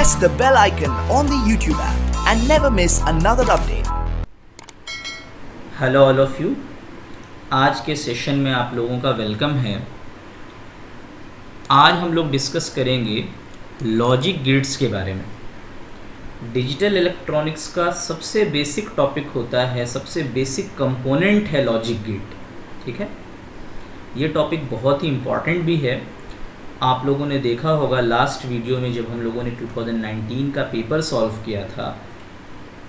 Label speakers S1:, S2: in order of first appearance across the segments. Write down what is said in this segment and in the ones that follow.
S1: press the bell icon on the YouTube app and never miss another update.
S2: Hello all of you, आज के session में आप लोगों का वेलकम है। आज हम लोग डिस्कस करेंगे लॉजिक गेट्स के बारे में। डिजिटल इलेक्ट्रॉनिक्स का सबसे बेसिक टॉपिक होता है, सबसे बेसिक कंपोनेंट है लॉजिक गेट। ठीक है, ये टॉपिक बहुत ही इम्पॉर्टेंट भी है। आप लोगों ने देखा होगा लास्ट वीडियो में जब हम लोगों ने 2019 का पेपर सॉल्व किया था,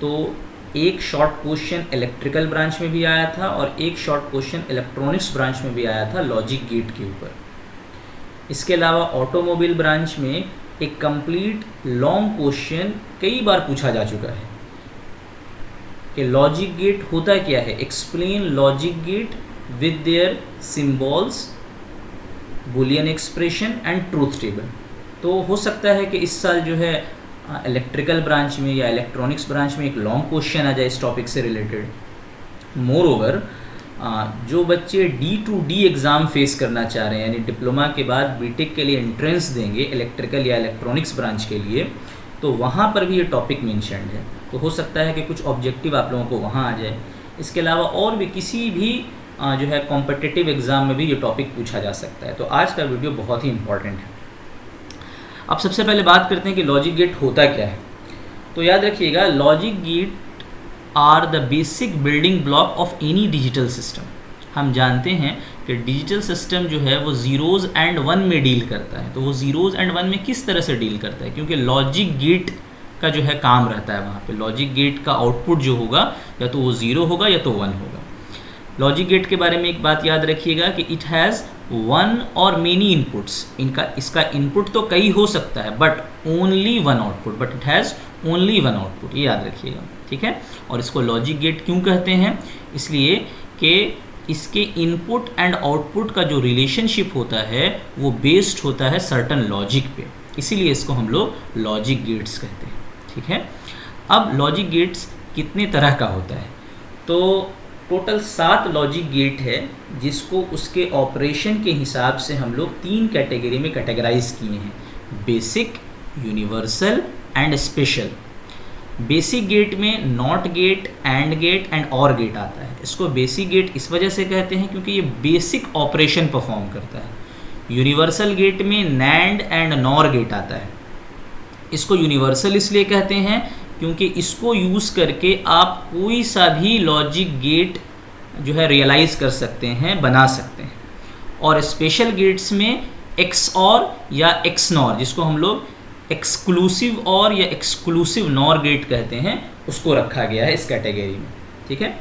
S2: तो एक शॉर्ट क्वेश्चन इलेक्ट्रिकल ब्रांच में भी आया था और एक शॉर्ट क्वेश्चन इलेक्ट्रॉनिक्स ब्रांच में भी आया था लॉजिक गेट के ऊपर। इसके अलावा ऑटोमोबाइल ब्रांच में एक कंप्लीट लॉन्ग क्वेश्चन कई बार पूछा जा चुका है कि लॉजिक गेट होता क्या है। Explain logic gate with their symbols, Boolean expression and truth table. तो हो सकता है कि इस साल जो है इलेक्ट्रिकल ब्रांच में या इलेक्ट्रॉनिक्स ब्रांच में एक लॉन्ग क्वेश्चन आ जाए इस टॉपिक से रिलेटेड। मोर ओवर जो बच्चे D2D एग्ज़ाम फेस करना चाह रहे हैं, यानी डिप्लोमा के बाद बीटेक के लिए एंट्रेंस देंगे इलेक्ट्रिकल या इलेक्ट्रॉनिक्स ब्रांच के लिए, तो वहाँ पर भी ये टॉपिक मेंशन्ड है। तो हो सकता है कि कुछ ऑब्जेक्टिव आप लोगों को वहाँ आ जाए। इसके अलावा और भी किसी भी जो है कॉम्पिटिटिव एग्ज़ाम में भी ये टॉपिक पूछा जा सकता है। तो आज का वीडियो बहुत ही इंपॉर्टेंट है। अब सबसे पहले बात करते हैं कि लॉजिक गेट होता क्या है। तो याद रखिएगा, logic gate are the basic building block of any digital system. हम जानते हैं कि डिजिटल सिस्टम जो है वो ज़ीरोज़ एंड वन में डील करता है। तो वो ज़ीरोज़ एंड वन में किस तरह से डील करता है, क्योंकि लॉजिक गेट का जो है काम रहता है वहाँ पे। लॉजिक गेट का आउटपुट जो होगा या तो वो ज़ीरो होगा या तो वन होगा। लॉजिक गेट के बारे में एक बात याद रखिएगा कि इट हैज़ वन और मेनी इनपुट्स। इसका इनपुट तो कई हो सकता है but only one output, but it has only one output, ये याद रखिएगा। ठीक है, और इसको लॉजिक गेट क्यों कहते हैं? इसलिए कि इसके इनपुट एंड आउटपुट का जो रिलेशनशिप होता है वो बेस्ड होता है सर्टन लॉजिक पे, इसीलिए इसको हम लोग लॉजिक गेट्स कहते हैं। ठीक है, अब लॉजिक गेट्स कितने तरह का होता है? तो टोटल 7 लॉजिक गेट है, जिसको उसके ऑपरेशन के हिसाब से हम लोग 3 कैटेगरी में कैटेगराइज किए हैं: basic, universal and special. Basic gate में not gate, and gate and or gate आता है। इसको बेसिक गेट इस वजह से कहते हैं क्योंकि ये बेसिक ऑपरेशन परफॉर्म करता है। यूनिवर्सल गेट में नैंड एंड नॉर गेट आता है। इसको यूनिवर्सल इसलिए कहते हैं क्योंकि इसको यूज़ करके आप कोई सा भी लॉजिक गेट जो है रियलाइज कर सकते हैं, बना सकते हैं। और स्पेशल गेट्स में एक्स और या एक्स नॉर, जिसको हम लोग एक्सक्लूसिव और या एक्सक्लूसिव नॉर गेट कहते हैं, उसको रखा गया है इस कैटेगरी में। ठीक है,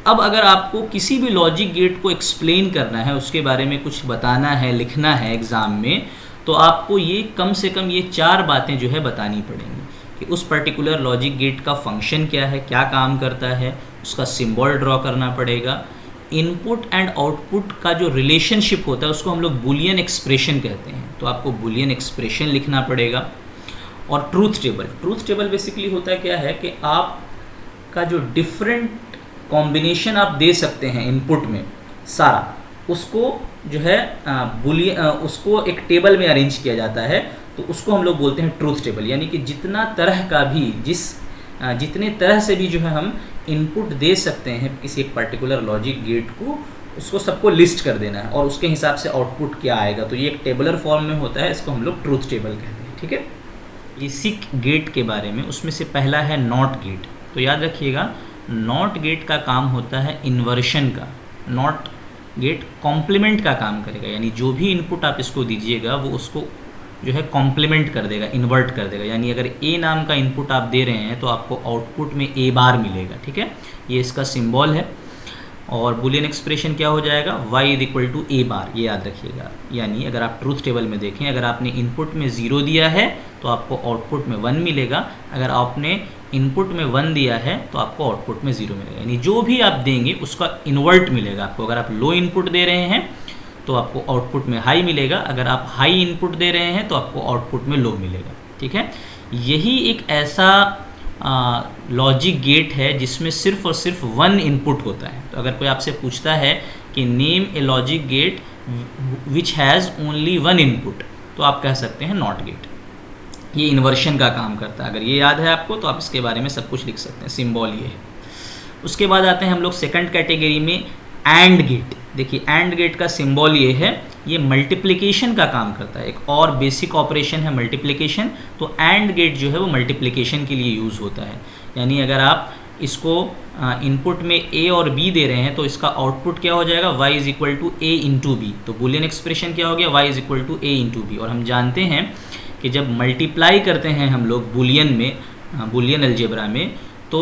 S2: अब अगर आपको किसी भी लॉजिक गेट को एक्सप्लेन करना है, उसके बारे में कुछ बताना है, लिखना है एग्ज़ाम में, तो आपको ये कम से कम ये 4 बातें जो है बतानी पड़ेंगी कि उस पर्टिकुलर लॉजिक गेट का फंक्शन क्या है, क्या काम करता है, उसका सिंबल ड्रॉ करना पड़ेगा। इनपुट एंड आउटपुट का जो रिलेशनशिप होता है उसको हम लोग बूलियन एक्सप्रेशन कहते हैं, तो आपको बूलियन एक्सप्रेशन लिखना पड़ेगा। और ट्रूथ टेबल बेसिकली होता है क्या है कि आपका जो डिफरेंट कॉम्बिनेशन आप दे सकते हैं इनपुट में सारा, उसको जो है उसको एक टेबल में अरेंज किया जाता है, तो उसको हम लोग बोलते हैं ट्रूथ टेबल। यानी कि जितना तरह का भी जितने तरह से भी जो है हम इनपुट दे सकते हैं किसी एक पर्टिकुलर लॉजिक गेट को, उसको सबको लिस्ट कर देना है और उसके हिसाब से आउटपुट क्या आएगा। तो ये एक टेबलर फॉर्म में होता है, इसको हम लोग ट्रूथ टेबल कहते हैं। ठीक है, बेसिक गेट के बारे में, उसमें से पहला है नॉट गेट। तो याद रखिएगा, नॉट गेट का काम होता है इन्वर्शन का। नॉट गेट कॉम्प्लीमेंट का काम करेगा, यानी जो भी इनपुट आप इसको दीजिएगा वो उसको जो है कॉम्प्लीमेंट कर देगा, इन्वर्ट कर देगा। यानी अगर ए नाम का इनपुट आप दे रहे हैं तो आपको आउटपुट में ए बार मिलेगा। ठीक है, ये इसका सिंबल है। और बूलियन एक्सप्रेशन क्या हो जाएगा? y = a बार, ये याद रखिएगा। यानी अगर आप ट्रूथ टेबल में देखें, अगर आपने इनपुट में 0 दिया है तो आपको आउटपुट में 1 मिलेगा। अगर आपने इनपुट में 1 दिया है तो आपको आउटपुट में 0 मिलेगा। यानी जो भी आप देंगे उसका इन्वर्ट मिलेगा आपको। अगर आप लो इनपुट दे रहे हैं तो आपको आउटपुट में हाई मिलेगा, अगर आप हाई इनपुट दे रहे हैं तो आपको आउटपुट में लो मिलेगा। ठीक है, यही एक ऐसा लॉजिक गेट है जिसमें सिर्फ और सिर्फ 1 इनपुट होता है। तो अगर कोई आपसे पूछता है कि name a logic gate which has only 1 input, तो आप कह सकते हैं नॉट गेट। ये इन्वर्शन का काम करता है। अगर ये याद है आपको तो आप इसके बारे में सब कुछ लिख सकते हैं, सिंबल ये है। उसके बाद आते हैं हम लोग सेकंड कैटेगरी में, एंड गेट। देखिए एंड गेट का सिंबल ये है, ये मल्टीप्लिकेशन का काम करता है, एक और बेसिक ऑपरेशन है मल्टीप्लिकेशन। तो एंड गेट जो है वो मल्टीप्लिकेशन के लिए यूज़ होता है। यानी अगर आप इसको इनपुट में a और b दे रहे हैं तो इसका आउटपुट क्या हो जाएगा, y is equal to a into B. तो बुलियन एक्सप्रेशन क्या हो गया, y is equal to a into B. और हम जानते हैं कि जब मल्टीप्लाई करते हैं हम लोग बुलियन में, बुलियन अलजेब्रा में, तो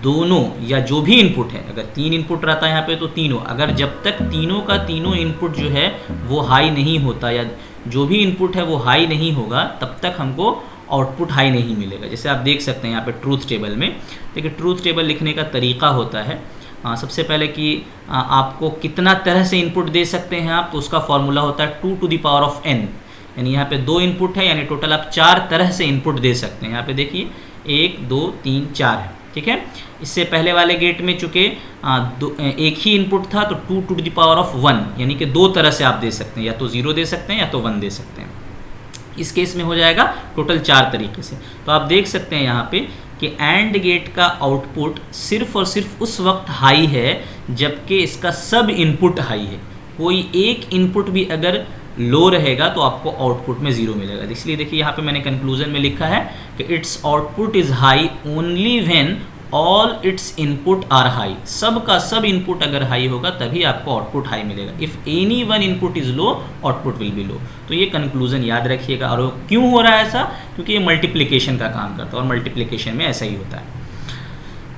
S2: दोनों या जो भी इनपुट है, अगर 3 इनपुट रहता है यहाँ पे तो तीनों, अगर जब तक तीनों का तीनों इनपुट जो है वो हाई नहीं होता, या जो भी इनपुट है वो हाई नहीं होगा, तब तक हमको आउटपुट हाई नहीं मिलेगा। जैसे आप देख सकते हैं यहाँ पे ट्रूथ टेबल में। देखिए ट्रूथ टेबल लिखने का तरीका होता है, सबसे पहले कि आपको कितना तरह से इनपुट दे सकते हैं आप, तो उसका फॉर्मूला होता है 2 to the power of n। यानी यहाँ पे 2 इनपुट है, यानी टोटल आप 4 तरह से इनपुट दे सकते हैं। यहाँ पे देखिए 1 2 3 4 है, ठीक है। इससे पहले वाले गेट में चूँकि एक ही इनपुट था तो 2 टू द पावर ऑफ 1, यानी कि 2 तरह से आप दे सकते हैं, या तो 0 दे सकते हैं या तो 1 दे सकते हैं। इस केस में हो जाएगा टोटल 4 तरीके से। तो आप देख सकते हैं यहाँ पे कि एंड गेट का आउटपुट सिर्फ और सिर्फ उस वक्त हाई है जबकि इसका सब इनपुट हाई है। कोई एक इनपुट भी अगर लो रहेगा तो आपको आउटपुट में 0 मिलेगा। इसलिए देखिए यहाँ पे मैंने कंक्लूजन में लिखा है कि its output is high only when all its input are high. सब का सब इनपुट अगर हाई होगा तभी आपको आउटपुट हाई मिलेगा। If any one input is low, output will be low. तो ये कंक्लूजन याद रखिएगा। और क्यों हो रहा है ऐसा, क्योंकि ये मल्टीप्लिकेशन का काम करता है और मल्टीप्लिकेशन में ऐसा ही होता है।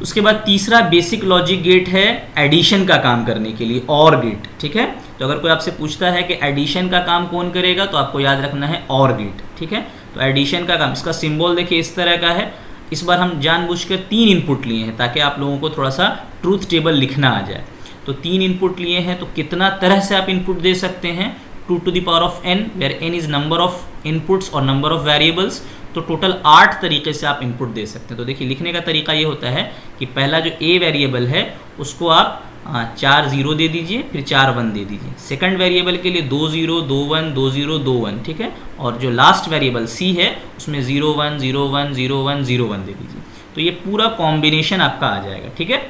S2: उसके बाद तीसरा बेसिक लॉजिक गेट है एडिशन का काम करने के लिए, और गेट, ठीक है। तो अगर कोई आपसे पूछता है कि एडिशन का काम कौन करेगा तो आपको याद रखना है और गेट, ठीक है। तो एडिशन का काम, इसका सिंबल देखिए इस तरह का है। इस बार हम जानबूझकर 3 इनपुट लिए हैं ताकि आप लोगों को थोड़ा सा ट्रूथ टेबल लिखना आ जाए। तो 3 इनपुट लिए हैं तो कितना तरह से आप इनपुट दे सकते हैं, 2 to the power of n, where n is number of inputs और नंबर ऑफ वेरिएबल्स। तो टोटल 8 तरीके से आप इनपुट दे सकते हैं। तो देखिए लिखने का तरीका ये होता है कि पहला जो a वेरिएबल है उसको आप 4 0 दे दीजिए, फिर 4 1 दे दीजिए। सेकंड वेरिएबल के लिए 2 0 2 1 2 0 2 1, ठीक है। और जो लास्ट वेरिएबल c है उसमें 0 1 0 1 0 1 0 1 दे दीजिए। तो ये पूरा कॉम्बिनेशन आपका आ जाएगा, ठीक है।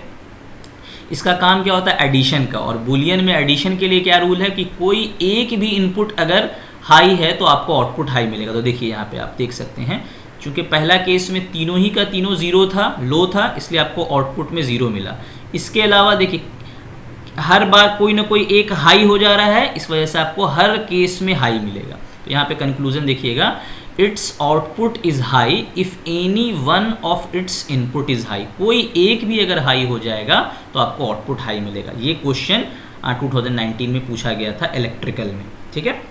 S2: इसका काम क्या होता है, एडिशन का। और बुलियन में एडिशन के लिए क्या रूल है कि कोई एक भी इनपुट अगर हाई है तो आपको आउटपुट हाई मिलेगा। तो देखिए यहाँ पे आप देख सकते हैं, चूँकि पहला केस में तीनों ही का तीनों 0 था, लो था, इसलिए आपको आउटपुट में 0 मिला। इसके अलावा देखिए हर बार कोई ना कोई एक हाई हो जा रहा है, इस वजह से आपको हर केस में हाई मिलेगा। तो यहाँ पे कंक्लूजन देखिएगा, it's output is high if any one of its input is high. कोई एक भी अगर हाई हो जाएगा तो आपको आउटपुट हाई मिलेगा। ये क्वेश्चन 2019 में पूछा गया था इलेक्ट्रिकल में, ठीक है।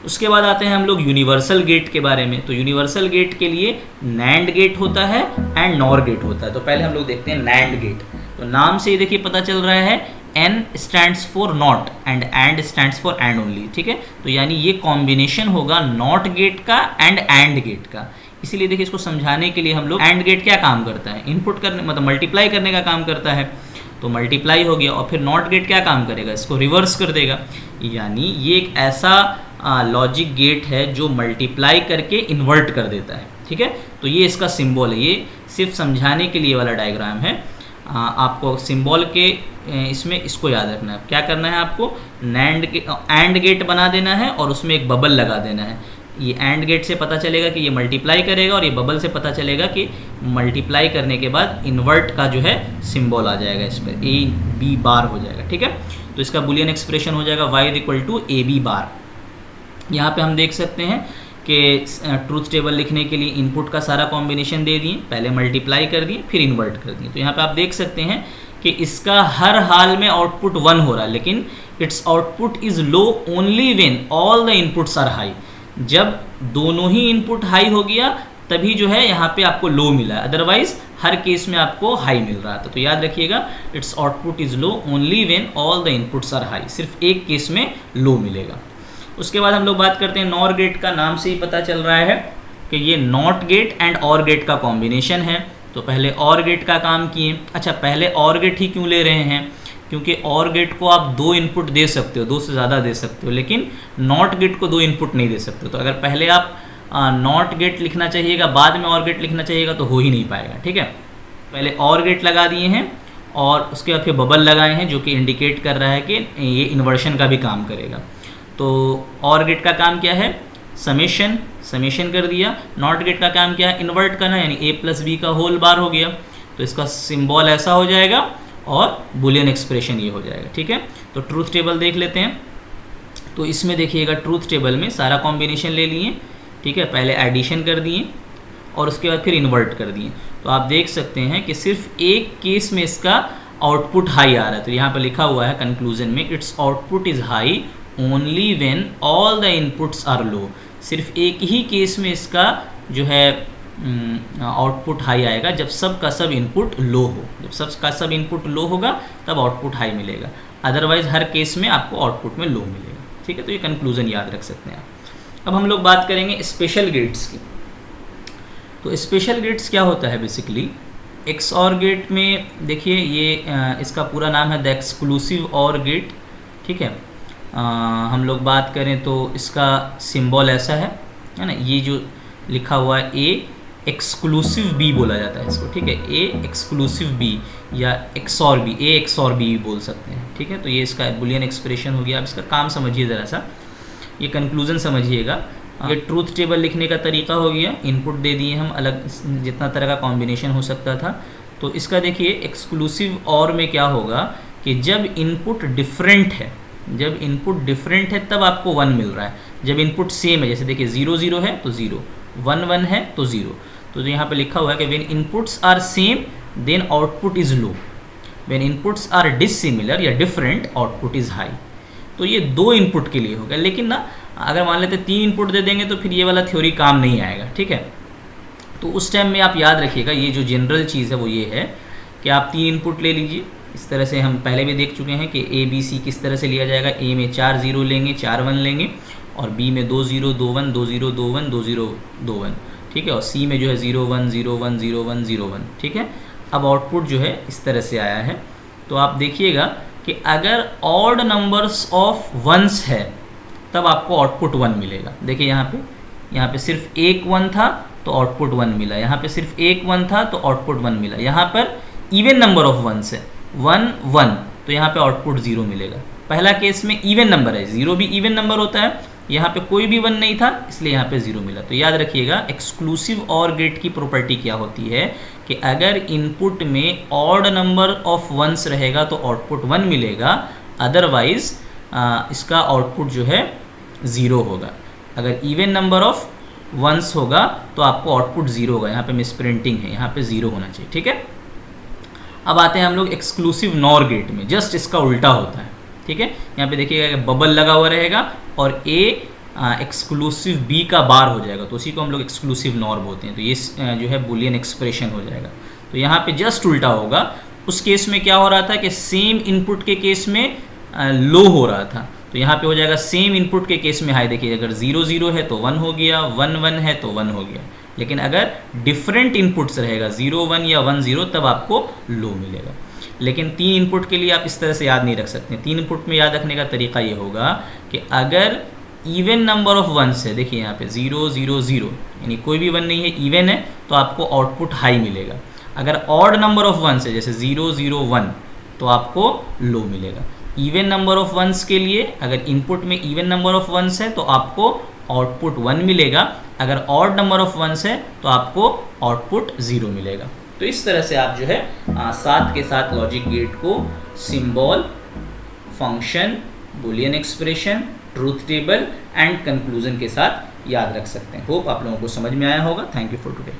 S2: उसके बाद आते हैं हम लोग यूनिवर्सल गेट के बारे में। तो यूनिवर्सल गेट के लिए नैंड गेट होता है एंड नॉर गेट होता है। तो पहले हम लोग देखते हैं नैंड गेट। तो नाम से ही देखिए पता चल रहा है, N stands for not and and stands for and only, ठीक है। तो यानी ये कॉम्बिनेशन होगा नॉट गेट का एंड गेट का। इसीलिए देखिए इसको समझाने के लिए हम लोग, एंड गेट क्या काम करता है, इनपुट करने मतलब मल्टीप्लाई करने का काम करता है। तो मल्टीप्लाई हो गया। और फिर नॉट गेट क्या काम करेगा, इसको रिवर्स कर देगा। यानी ये एक ऐसा लॉजिक गेट है जो मल्टीप्लाई करके इन्वर्ट कर देता है, ठीक है। तो ये इसका सिंबल है, ये सिर्फ समझाने के लिए वाला डायग्राम है। आपको सिंबल के इसमें इसको याद रखना है। क्या करना है आपको, एंड गेट बना देना है और उसमें एक बबल लगा देना है। ये एंड गेट से पता चलेगा कि ये मल्टीप्लाई करेगा, और ये बबल से पता चलेगा कि मल्टीप्लाई करने के बाद इन्वर्ट का जो है सिंबल आ जाएगा, इस पर ए बी बार हो जाएगा, ठीक है। तो इसका बुलियन एक्सप्रेशन हो जाएगा y equal to A B bar. यहाँ पे हम देख सकते हैं कि ट्रूथ टेबल लिखने के लिए इनपुट का सारा कॉम्बिनेशन दे दिए, पहले मल्टीप्लाई कर दिए फिर इन्वर्ट कर दिए। तो यहाँ पे आप देख सकते हैं कि इसका हर हाल में आउटपुट 1 हो रहा है, लेकिन its output is low only when all the inputs are high. जब दोनों ही इनपुट हाई हो गया तभी जो है यहाँ पे आपको लो मिला, अदरवाइज हर केस में आपको हाई मिल रहा था। तो याद रखिएगा, its output is low only when all the inputs are high. सिर्फ एक केस में लो मिलेगा। उसके बाद हम लोग बात करते हैं नॉर गेट का। नाम से ही पता चल रहा है कि ये not gate and or gate का कॉम्बिनेशन है। तो पहले और गेट का काम किए। अच्छा, पहले और गेट ही क्यों ले रहे हैं, क्योंकि और गेट को आप 2 इनपुट दे सकते हो, 2 से ज़्यादा दे सकते हो, लेकिन नॉट गेट को 2 इनपुट नहीं दे सकते। तो अगर पहले आप नॉट गेट लिखना चाहिएगा, बाद में और गेट लिखना चाहिएगा तो हो ही नहीं पाएगा। ठीक है, पहले और गेट लगा दिए हैं और उसके बाद फिर बबल लगाए हैं जो कि इंडिकेट कर रहा है कि ये इन्वर्शन का भी काम करेगा। तो और गेट का काम क्या है, समेशन, समेशन कर दिया। नॉट गेट का काम क्या है, इन्वर्ट करना, यानी a प्लस बी का होल बार हो गया। तो इसका सिंबल ऐसा हो जाएगा और बुलियन एक्सप्रेशन ये हो जाएगा। ठीक है, तो ट्रूथ टेबल देख लेते हैं। तो इसमें देखिएगा ट्रूथ टेबल में सारा कॉम्बिनेशन ले लिए। ठीक है, पहले एडिशन कर दिए और उसके बाद फिर इन्वर्ट कर दिए। तो आप देख सकते हैं कि सिर्फ एक केस में इसका आउटपुट हाई आ रहा है। तो यहाँ पर लिखा हुआ है कंक्लूजन में, its output is high only when all the inputs are low. सिर्फ एक ही केस में इसका जो है आउटपुट हाई आएगा, जब सब का सब इनपुट लो हो। जब सब का सब इनपुट लो होगा तब आउटपुट हाई मिलेगा, अदरवाइज हर केस में आपको आउटपुट में लो मिलेगा। ठीक है, तो ये कंक्लूजन याद रख सकते हैं आप। अब हम लोग बात करेंगे स्पेशल गेट्स की। तो स्पेशल गेट्स क्या होता है बेसिकली, XOR गेट में देखिए ये इसका पूरा नाम है द एक्सक्लूसिव OR गेट। ठीक है, हम लोग बात करें तो इसका सिंबल ऐसा है ना, ये जो लिखा हुआ है A एक्सक्लूसिव B बोला जाता है इसको। ठीक है, A एक्सक्लूसिव B या XOR B, A XOR B भी बोल सकते हैं। ठीक है, तो ये इसका बुलियन एक्सप्रेशन हो गया। अब इसका काम समझिए ज़रा सा, ये कंक्लूजन समझिएगा। ये ट्रूथ टेबल लिखने का तरीका हो गया, इनपुट दे दिए हम अलग, जितना तरह का कॉम्बिनेशन हो सकता था। तो इसका देखिए एक्सक्लूसिव OR में क्या होगा कि जब इनपुट डिफरेंट है, जब इनपुट डिफरेंट है तब आपको 1 मिल रहा है। जब इनपुट सेम है, जैसे देखिए 0 0 है तो 0, 1 1 है तो 0। तो यहाँ पे लिखा हुआ है कि when inputs are same then output is low, when inputs are dissimilar या डिफरेंट आउटपुट इज़ हाई। तो ये 2 इनपुट के लिए होगा, लेकिन ना अगर मान लेते 3 इनपुट दे देंगे तो फिर ये वाला थ्योरी काम नहीं आएगा। ठीक है, तो उस टाइम में आप याद रखिएगा ये जो जनरल चीज़ है वो ये है कि आप 3 इनपुट ले लीजिए। इस तरह से हम पहले भी देख चुके हैं कि ABC किस तरह से लिया जाएगा। A में 4 0 लेंगे, 4 1 लेंगे, और B में 2 0 2 1 2 0 2 1 2 0 2 1। ठीक है, और C में जो है 0 1 0 1 0 1 0 1। ठीक है, अब आउटपुट जो है इस तरह से आया है। तो आप देखिएगा कि अगर ऑड नंबर्स ऑफ वंस है तब आपको आउटपुट 1 मिलेगा। देखिए यहाँ पे सिर्फ एक 1 था तो आउटपुट 1 मिला, यहाँ पे सिर्फ एक 1 था तो आउटपुट 1 मिला। यहाँ पर इवन नंबर ऑफ वंस है 1 1, तो यहाँ पे आउटपुट 0 मिलेगा। पहला केस में इवन नंबर है, 0 भी इवन नंबर होता है, यहाँ पे कोई भी 1 नहीं था इसलिए यहाँ पे 0 मिला। तो याद रखिएगा एक्सक्लूसिव OR गेट की प्रॉपर्टी क्या होती है कि अगर इनपुट में ऑड नंबर ऑफ वंस रहेगा तो आउटपुट 1 मिलेगा, अदरवाइज इसका आउटपुट जो है 0 होगा। अगर इवन नंबर ऑफ वंस होगा तो आपको आउटपुट 0 होगा। यहाँ पे मिसप्रिंटिंग है, यहाँ पे 0 होना चाहिए। ठीक है, अब आते हैं हम लोग एक्सक्लूसिव NOR गेट में, जस्ट इसका उल्टा होता है। ठीक है, यहाँ पे देखिएगा कि बबल लगा हुआ रहेगा और A एक्सक्लूसिव B का बार हो जाएगा, तो उसी को हम लोग एक्सक्लूसिव NOR बोलते हैं। तो ये जो है बुलियन एक्सप्रेशन हो जाएगा। तो यहाँ पे जस्ट उल्टा होगा। उस केस में क्या हो रहा था कि सेम इनपुट के केस में लो हो रहा था, तो यहाँ पे हो जाएगा सेम इनपुट के केस में हाई। देखिए अगर 0 0 है तो 1 हो गया, 1 1 है तो 1 हो गया। लेकिन अगर डिफरेंट इनपुट्स रहेगा 0 1 या 1 0 तब आपको लो मिलेगा। लेकिन 3 इनपुट के लिए आप इस तरह से याद नहीं रख सकते। 3 इनपुट में याद रखने का तरीका ये होगा कि अगर इवन नंबर ऑफ वंस है, देखिए यहाँ पे 0 0 0 यानी कोई भी 1 नहीं है, इवन है, तो आपको आउटपुट हाई मिलेगा। अगर ऑड नंबर ऑफ वंस है जैसे 0 0 1 तो आपको लो मिलेगा। इवन नंबर ऑफ वंस के लिए अगर इनपुट में इवन नंबर ऑफ वंस है तो आपको आउटपुट 1 मिलेगा, अगर ऑड नंबर ऑफ वंस है तो आपको आउटपुट 0 मिलेगा। तो इस तरह से आप जो है साथ के साथ लॉजिक गेट को symbol, function, Boolean expression, truth table and conclusion के साथ याद रख सकते हैं। होप आप लोगों को समझ में आया होगा। Thank you for today.